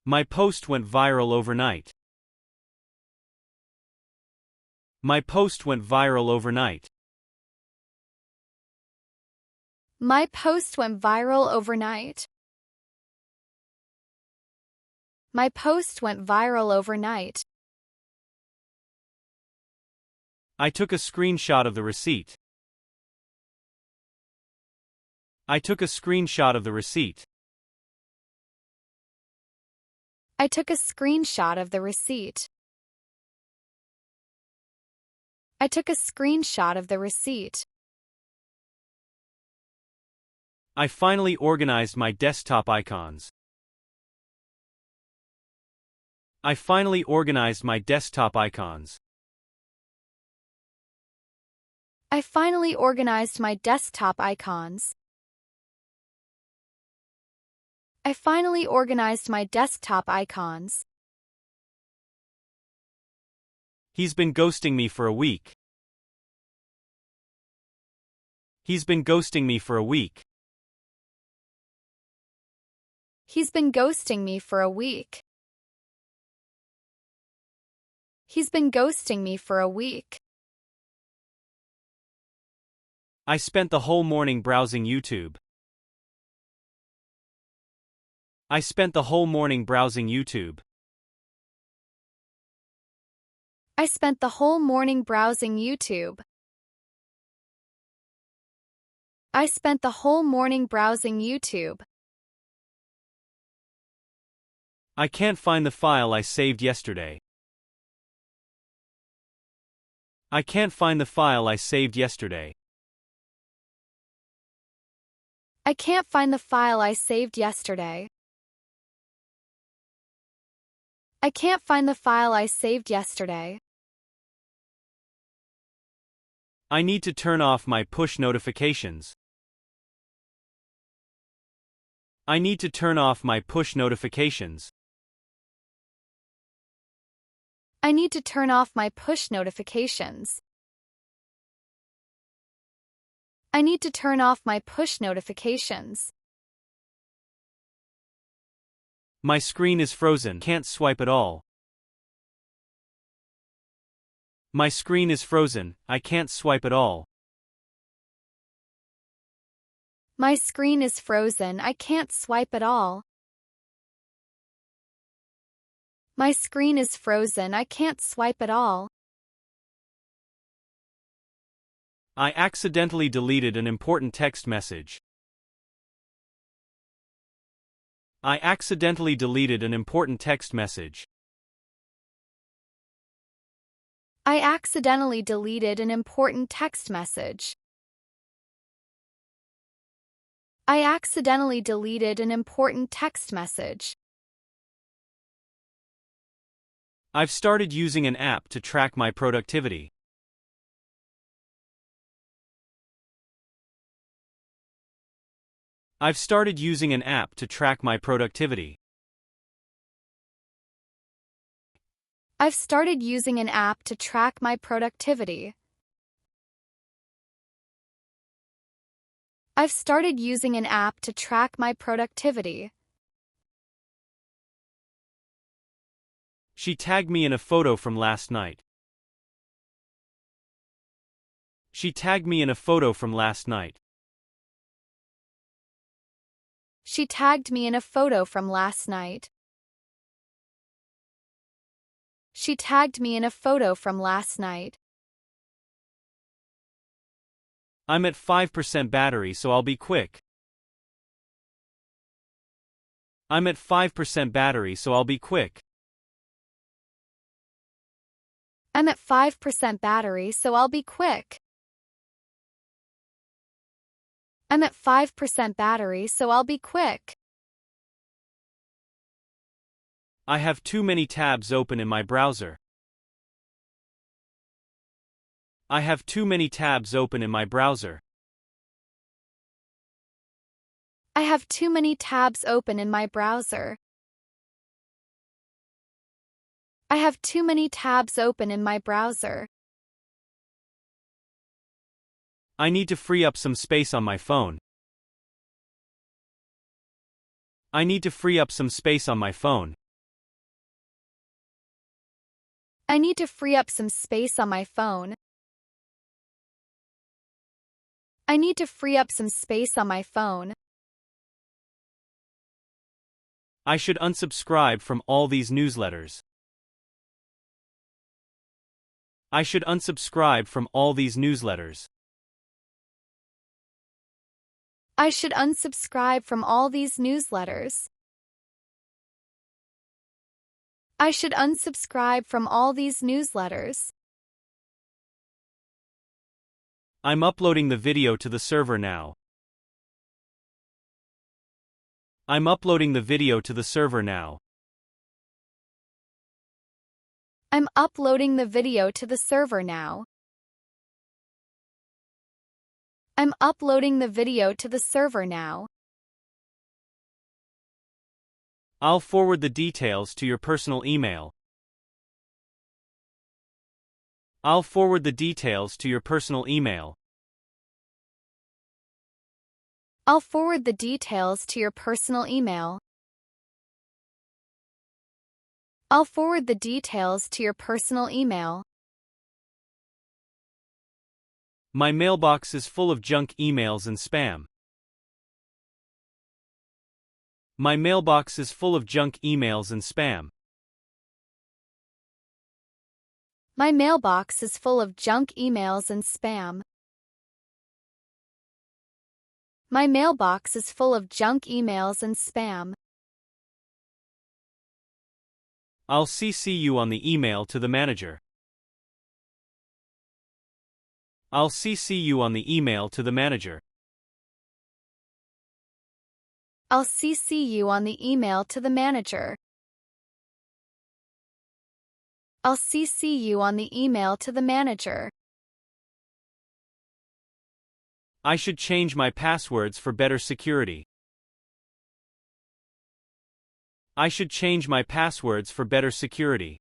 My post went viral overnight. My post went viral overnight. My post went viral overnight. My post went viral overnight. I took a screenshot of the receipt. I took a screenshot of the receipt. I took a screenshot of the receipt. I took a screenshot of the receipt. I finally organized my desktop icons. I finally organized my desktop icons. I finally organized my desktop icons. I finally organized my desktop icons. He's been ghosting me for a week. He's been ghosting me for a week. He's been ghosting me for a week. He's been ghosting me for a week. I spent the whole morning browsing YouTube. I spent the whole morning browsing YouTube. I spent the whole morning browsing YouTube. I spent the whole morning browsing YouTube. I can't find the file I saved yesterday. I can't find the file I saved yesterday. I can't find the file I saved yesterday. I can't find the file I saved yesterday. I need to turn off my push notifications. I need to turn off my push notifications. I need to turn off my push notifications. I need to turn off my push notifications. My screen is frozen. Can't swipe at all. My screen is frozen. I can't swipe at all. My screen is frozen. I can't swipe at all. My screen is frozen. I can't swipe at all. I accidentally deleted an important text message. I accidentally deleted an important text message. I accidentally deleted an important text message. I accidentally deleted an important text message. I've started using an app to track my productivity. I've started using an app to track my productivity. I've started using an app to track my productivity. I've started using an app to track my productivity. She tagged me in a photo from last night. She tagged me in a photo from last night. She tagged me in a photo from last night. She tagged me in a photo from last night. I'm at 5% battery, so I'll be quick. I'm at 5% battery, so I'll be quick. I'm at 5% battery, so I'll be quick. I'm at 5% battery, so I'll be quick. I have too many tabs open in my browser. I have too many tabs open in my browser. I have too many tabs open in my browser. I have too many tabs open in my browser. I need to free up some space on my phone. I need to free up some space on my phone. I need to free up some space on my phone. I need to free up some space on my phone. I should unsubscribe from all these newsletters. I should unsubscribe from all these newsletters. I should unsubscribe from all these newsletters. I should unsubscribe from all these newsletters. I'm uploading the video to the server now. I'm uploading the video to the server now. I'm uploading the video to the server now. I'm uploading the video to the server now. I'll forward the details to your personal email. I'll forward the details to your personal email. I'll forward the details to your personal email. I'll forward the details to your personal email. My mailbox is full of junk emails and spam. My mailbox is full of junk emails and spam. My mailbox is full of junk emails and spam. My mailbox is full of junk emails and spam. I'll CC you on the email to the manager. I'll CC you on the email to the manager. I'll CC you on the email to the manager. I'll CC you on the email to the manager. I should change my passwords for better security. I should change my passwords for better security.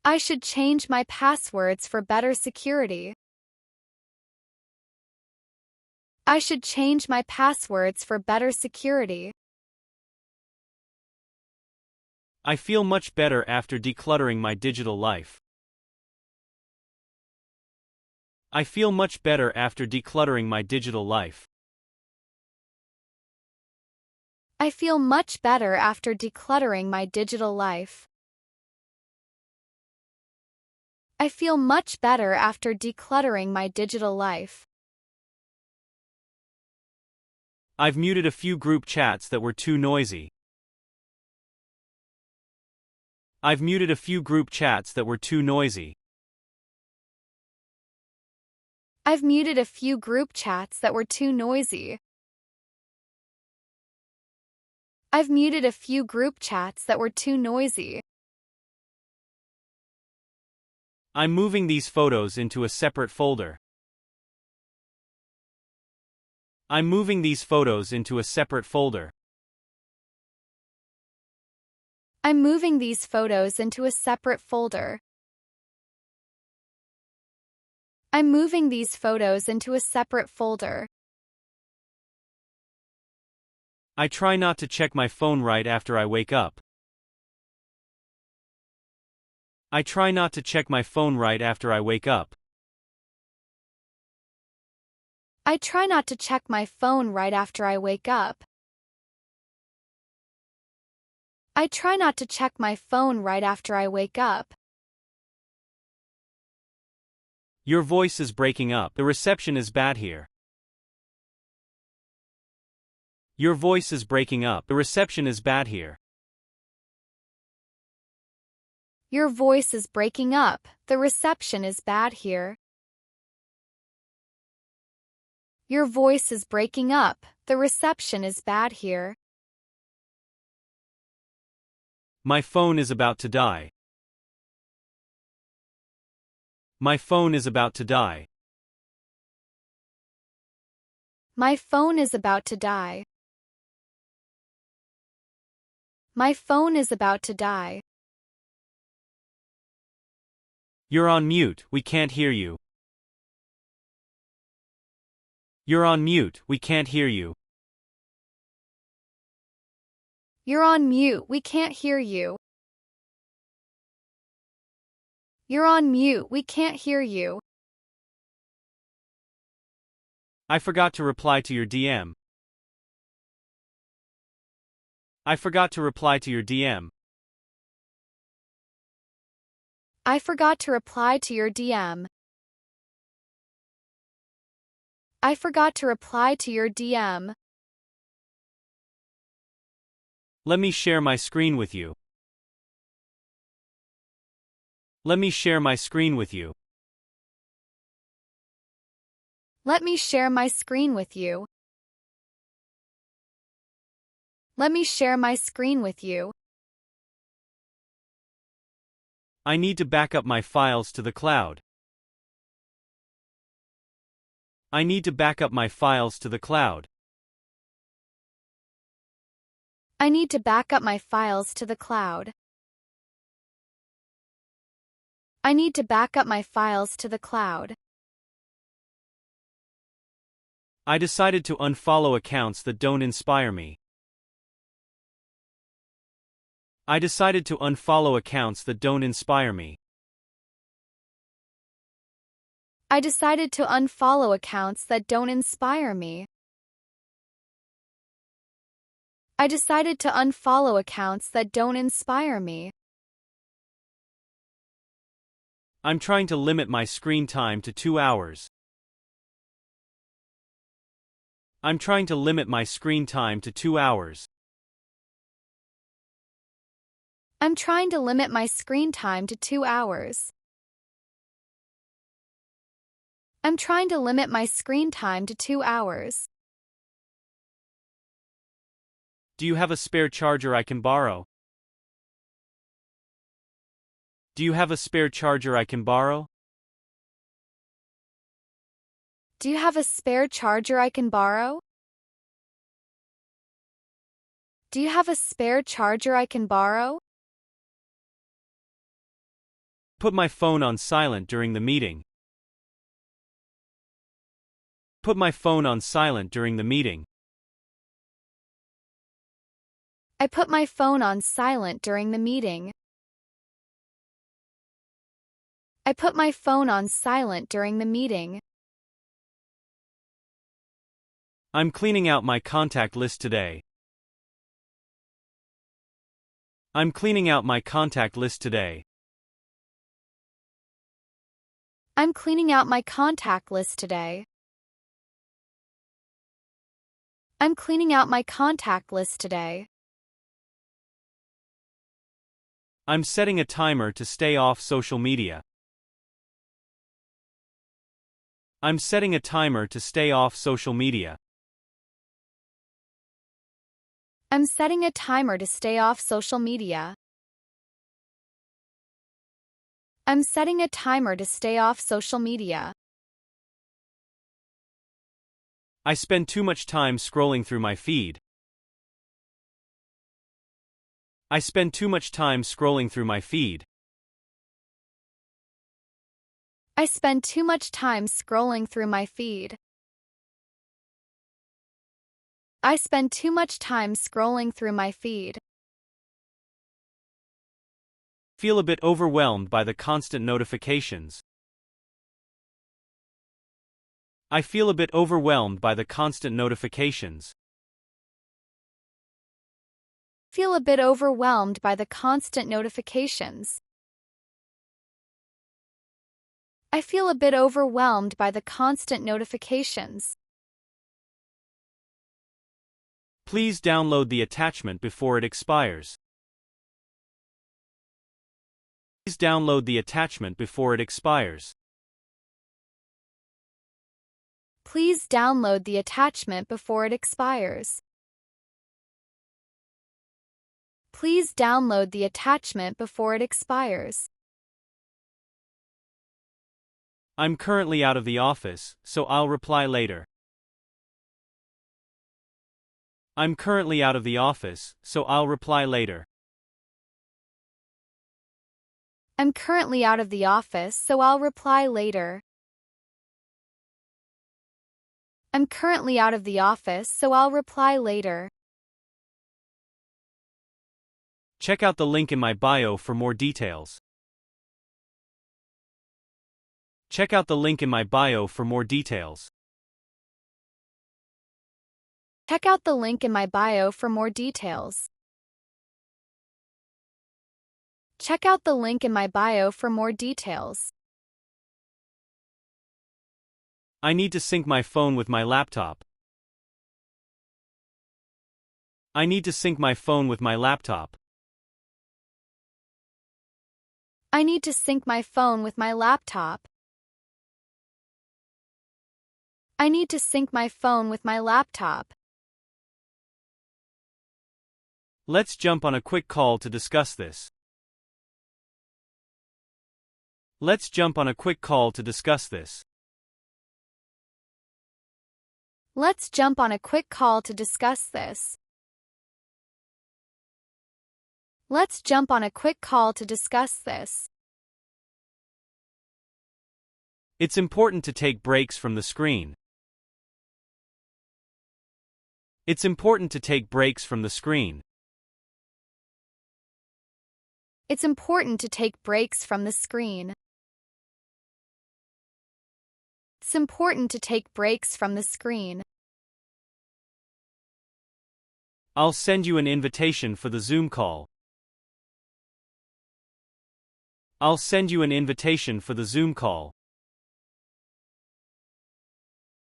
I should change my passwords for better security. I should change my passwords for better security. I feel much better after decluttering my digital life. I feel much better after decluttering my digital life. I feel much better after decluttering my digital life. I feel much better after decluttering my digital life. I've muted a few group chats that were too noisy. I've muted a few group chats that were too noisy. I've muted a few group chats that were too noisy. I've muted a few group chats that were too noisy. I'm moving these photos into a separate folder. I'm moving these photos into a separate folder. I'm moving these photos into a separate folder. I'm moving these photos into a separate folder. I try not to check my phone right after I wake up. I try not to check my phone right after I wake up. I try not to check my phone right after I wake up. I try not to check my phone right after I wake up. Your voice is breaking up. The reception is bad here. Your voice is breaking up. The reception is bad here. Your voice is breaking up. The reception is bad here. Your voice is breaking up. The reception is bad here. My phone is about to die. My phone is about to die. My phone is about to die. My phone is about to die. You're on mute, we can't hear you. You're on mute, we can't hear you. You're on mute, we can't hear you. You're on mute, we can't hear you. I forgot to reply to your DM. I forgot to reply to your DM. I forgot to reply to your DM. I forgot to reply to your DM. Let me share my screen with you. Let me share my screen with you. Let me share my screen with you. Let me share my screen with you. I need to back up my files to the cloud. I need to back up my files to the cloud. I need to back up my files to the cloud. I need to back up my files to the cloud. I decided to unfollow accounts that don't inspire me. I decided to unfollow accounts that don't inspire me. I decided to unfollow accounts that don't inspire me. I decided to unfollow accounts that don't inspire me. I'm trying to limit my screen time to 2 hours. I'm trying to limit my screen time to 2 hours. I'm trying to limit my screen time to 2 hours. I'm trying to limit my screen time to 2 hours. Do you have a spare charger I can borrow? Do you have a spare charger I can borrow? Do you have a spare charger I can borrow? Do you have a spare charger I can borrow? Put my phone on silent during the meeting. Put my phone on silent during the meeting. I put my phone on silent during the meeting. I put my phone on silent during the meeting. I'm cleaning out my contact list today. I'm cleaning out my contact list today. I'm cleaning out my contact list today. I'm cleaning out my contact list today. I'm setting a timer to stay off social media. I'm setting a timer to stay off social media. I'm setting a timer to stay off social media. I'm setting a timer to stay off social media. I spend too much time scrolling through my feed. I spend too much time scrolling through my feed. I spend too much time scrolling through my feed. I spend too much time scrolling through my feed. Feel a bit overwhelmed by the constant notifications. I feel a bit overwhelmed by the constant notifications. Feel a bit overwhelmed by the constant notifications. I feel a bit overwhelmed by the constant notifications. Please download the attachment before it expires. Please download the attachment before it expires. Please download the attachment before it expires. Please download the attachment before it expires. I'm currently out of the office, so I'll reply later. I'm currently out of the office, so I'll reply later. I'm currently out of the office, so I'll reply later. I'm currently out of the office, so I'll reply later. Check out the link in my bio for more details. Check out the link in my bio for more details. Check out the link in my bio for more details. Check out the link in my bio for more details. I need to sync my phone with my laptop. I need to sync my phone with my laptop. I need to sync my phone with my laptop. I need to sync my phone with my laptop. Let's jump on a quick call to discuss this. Let's jump on a quick call to discuss this. Let's jump on a quick call to discuss this. Let's jump on a quick call to discuss this. It's important to take breaks from the screen. It's important to take breaks from the screen. It's important to take breaks from the screen. It's important to take breaks from the screen. I'll send you an invitation for the Zoom call. I'll send you an invitation for the Zoom call.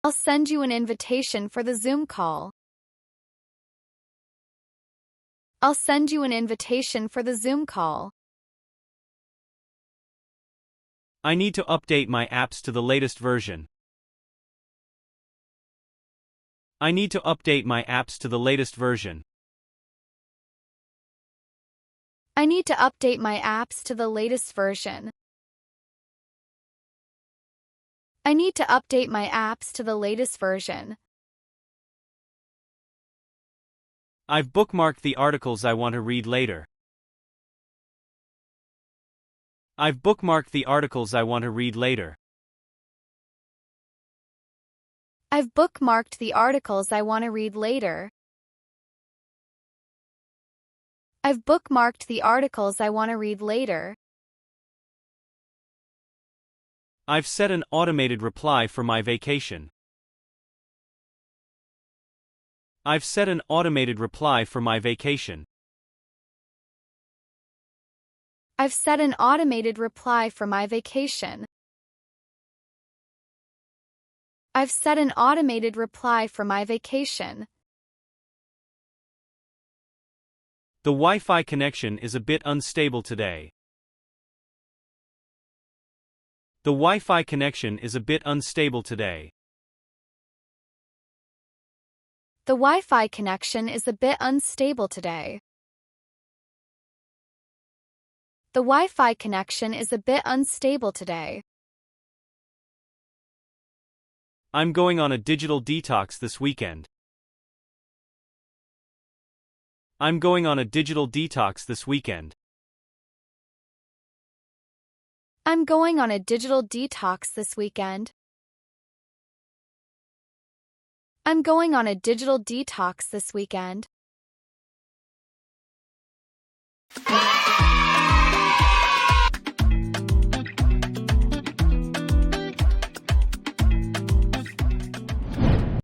I'll send you an invitation for the Zoom call. I'll send you an invitation for the Zoom call. I need to update my apps to the latest version. I need to update my apps to the latest version. I need to update my apps to the latest version. I need to update my apps to the latest version. I've bookmarked the articles I want to read later. I've bookmarked the articles I want to read later. I've bookmarked the articles I want to read later. I've bookmarked the articles I want to read later. I've set an automated reply for my vacation. I've set an automated reply for my vacation. I've set an automated reply for my vacation. I've set an automated reply for my vacation. The Wi-Fi connection is a bit unstable today. The Wi-Fi connection is a bit unstable today. The Wi-Fi connection is a bit unstable today. The Wi-Fi connection is a bit unstable today. I'm going on a digital detox this weekend. I'm going on a digital detox this weekend. I'm going on a digital detox this weekend. I'm going on a digital detox this weekend.